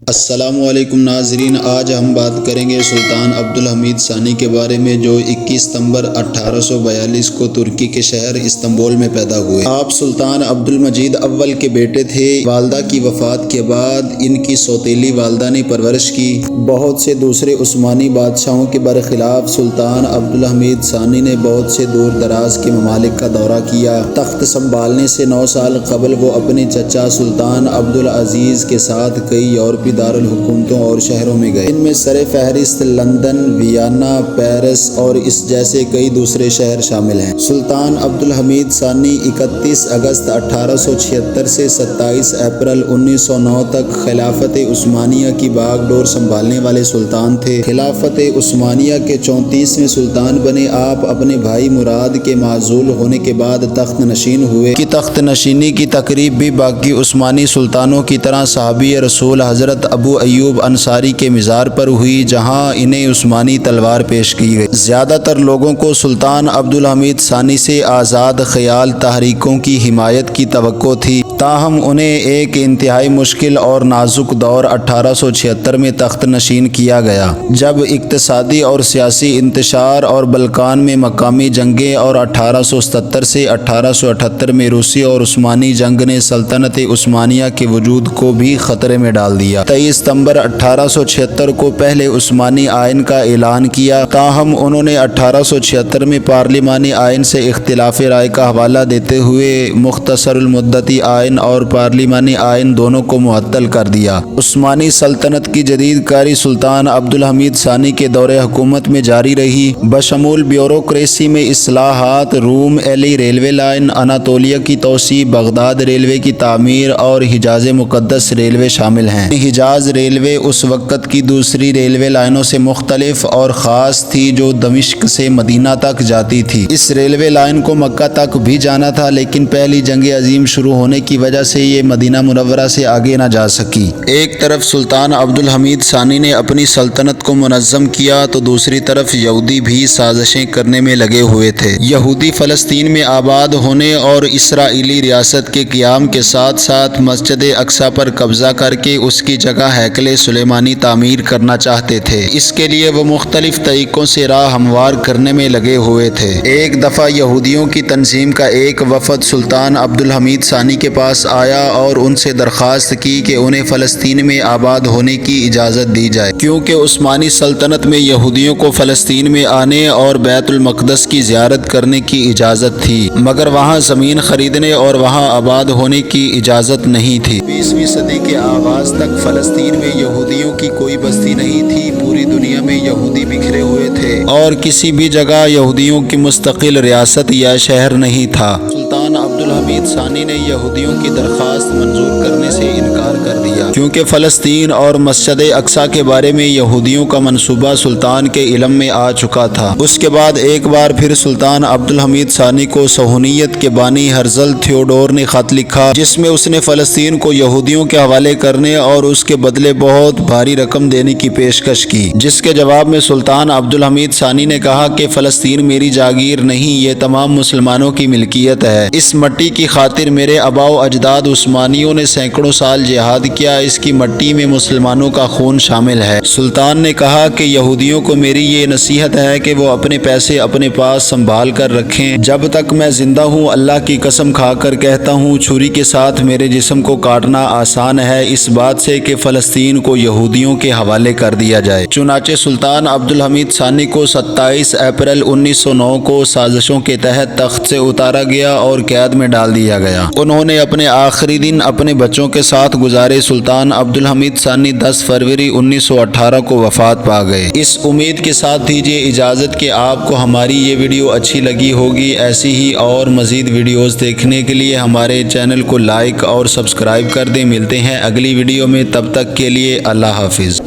السلام علیکم ناظرین، آج ہم بات کریں گے سلطان عبدالحمید ثانی کے بارے میں، جو 21 ستمبر 1842 کو ترکی کے شہر استنبول میں پیدا ہوئے۔ آپ سلطان عبدالمجید اول کے بیٹے تھے۔ والدہ کی وفات کے بعد ان کی سوتیلی والدہ نے پرورش کی۔ بہت سے دوسرے عثمانی بادشاہوں کے برخلاف سلطان عبدالحمید ثانی نے بہت سے دور دراز کے ممالک کا دورہ کیا۔ تخت سنبھالنے سے 9 سال قبل وہ اپنے چچا سلطان عبدالعزیز کے ساتھ کئی یورپی دارالحکومتوں اور شہروں میں گئے۔ ان میں سر فہرست لندن، ویانا، پیرس اور اس جیسے کئی دوسرے شہر شامل ہیں۔ سلطان عبدالحمید ثانی 31 اگست 1876 سے 27 اپریل 1909 تک خلافت عثمانیہ کی باغ ڈور سنبھالنے والے سلطان تھے۔ خلافت عثمانیہ کے 34ویں سلطان بنے۔ آپ اپنے بھائی مراد کے معزول ہونے کے بعد تخت نشین ہوئے۔ کی تخت نشینی کی تقریب بھی باقی عثمانی سلطانوں کی طرح صحابی رسول حضرت ابو ایوب انصاری کے مزار پر ہوئی، جہاں انہیں عثمانی تلوار پیش کی گئی۔ زیادہ تر لوگوں کو سلطان عبدالحمید ثانی سے آزاد خیال تحریکوں کی حمایت کی توقع تھی، تاہم انہیں ایک انتہائی مشکل اور نازک دور 1876 میں تخت نشین کیا گیا، جب اقتصادی اور سیاسی انتشار اور بلقان میں مقامی جنگیں اور 1877 سے 1878 میں روسی اور عثمانی جنگ نے سلطنت عثمانیہ کے وجود کو بھی خطرے میں ڈال دیا۔ 23 ستمبر 1876 کو پہلے عثمانی آئین کا اعلان کیا، تاہم انہوں نے 1876 میں پارلیمانی آئین سے اختلاف رائے کا حوالہ دیتے ہوئے مختصر المدتی آئین اور پارلیمانی آئین دونوں کو معطل کر دیا۔ عثمانی سلطنت کی جدید کاری سلطان عبدالحمید ثانی کے دور حکومت میں جاری رہی، بشمول بیوروکریسی میں اصلاحات، روم ایلی ریلوے لائن، اناطولیہ کی توسیع، بغداد ریلوے کی تعمیر اور حجاز مقدس ریلوے شامل ہیں۔ حجاز ریلوے اس وقت کی دوسری ریلوے لائنوں سے مختلف اور خاص تھی جو دمشق سے مدینہ تک جاتی تھی۔ اس ریلوے لائن کو مکہ تک بھی جانا تھا، لیکن پہلی جنگ عظیم شروع ہونے کی وجہ سے یہ مدینہ منورہ سے آگے نہ جا سکی۔ ایک طرف سلطان عبدالحمید ثانی نے اپنی سلطنت کو منظم کیا تو دوسری طرف یہودی بھی سازشیں کرنے میں لگے ہوئے تھے۔ یہودی فلسطین میں آباد ہونے اور اسرائیلی ریاست کے قیام کے ساتھ ساتھ مسجد اقصی پر قبضہ کر کے اس کی جگہ ہیکل سلیمانی تعمیر کرنا چاہتے تھے۔ اس کے لیے وہ مختلف طریقوں سے راہ ہموار کرنے میں لگے ہوئے تھے۔ ایک دفعہ یہودیوں کی تنظیم کا ایک وفد سلطان عبدالحمید ثانی کے پاس آیا اور ان سے درخواست کی کہ انہیں فلسطین میں آباد ہونے کی اجازت دی جائے، کیونکہ عثمانی سلطنت میں یہودیوں کو فلسطین میں آنے اور بیت المقدس کی زیارت کرنے کی اجازت تھی، مگر وہاں زمین خریدنے اور وہاں آباد ہونے کی اجازت نہیں تھی۔ 20ویں صدی کے آغاز تک فلسطین میں یہودیوں کی کوئی بستی نہیں تھی۔ پوری دنیا میں یہودی بکھرے ہوئے تھے اور کسی بھی جگہ یہودیوں کی مستقل ریاست یا شہر نہیں تھا۔ سلطان عبدالحمید ثانی نے یہودیوں کی درخواست منظور کرنے سے انکار کر دیا، کیونکہ فلسطین اور مسجد اقصی کے بارے میں یہودیوں کا منصوبہ سلطان کے علم میں آ چکا تھا۔ اس کے بعد ایک بار پھر سلطان عبدالحمید ثانی کو صہیونیت کے بانی ہرزل تھیوڈور نے خط لکھا، جس میں اس نے فلسطین کو یہودیوں کے حوالے کرنے اور اس کے بدلے بہت بھاری رقم دینے کی پیشکش کی، جس کے جواب میں سلطان عبدالحمید ثانی نے کہا کہ فلسطین میری جاگیر نہیں، یہ تمام مسلمانوں کی ملکیت ہے۔ اس مٹی کی خاطر میرے آباء و اجداد عثمانیوں نے سینکڑوں سال جہاد کیا، اس کی مٹی میں مسلمانوں کا خون شامل ہے۔ سلطان نے کہا کہ یہودیوں کو میری یہ نصیحت ہے کہ وہ اپنے پیسے اپنے پاس سنبھال کر رکھیں۔ جب تک میں زندہ ہوں اللہ کی قسم کھا کر کہتا ہوں، چھری کے ساتھ میرے جسم کو کاٹنا آسان ہے اس بات سے کہ فلسطین کو یہودیوں کے حوالے کر دیا جائے۔ چنانچہ سلطان عبدالحمید ثانی کو 27 اپریل 1909 کو سازشوں کے تحت تخت سے اتارا گیا اور قید میں ڈال دیا گیا۔ انہوں نے اپنے آخری دن اپنے بچوں کے ساتھ گزارے۔ سلطان عبدالحمید ثانی 10 فروری 1918 کو وفات پا گئے۔ اس امید کے ساتھ دیجیے اجازت کہ آپ کو ہماری یہ ویڈیو اچھی لگی ہوگی۔ ایسی ہی اور مزید ویڈیوز دیکھنے کے لیے ہمارے چینل کو لائک اور سبسکرائب کر دیں۔ ملتے ہیں اگلی ویڈیو میں، تب تک کے لیے اللہ حافظ۔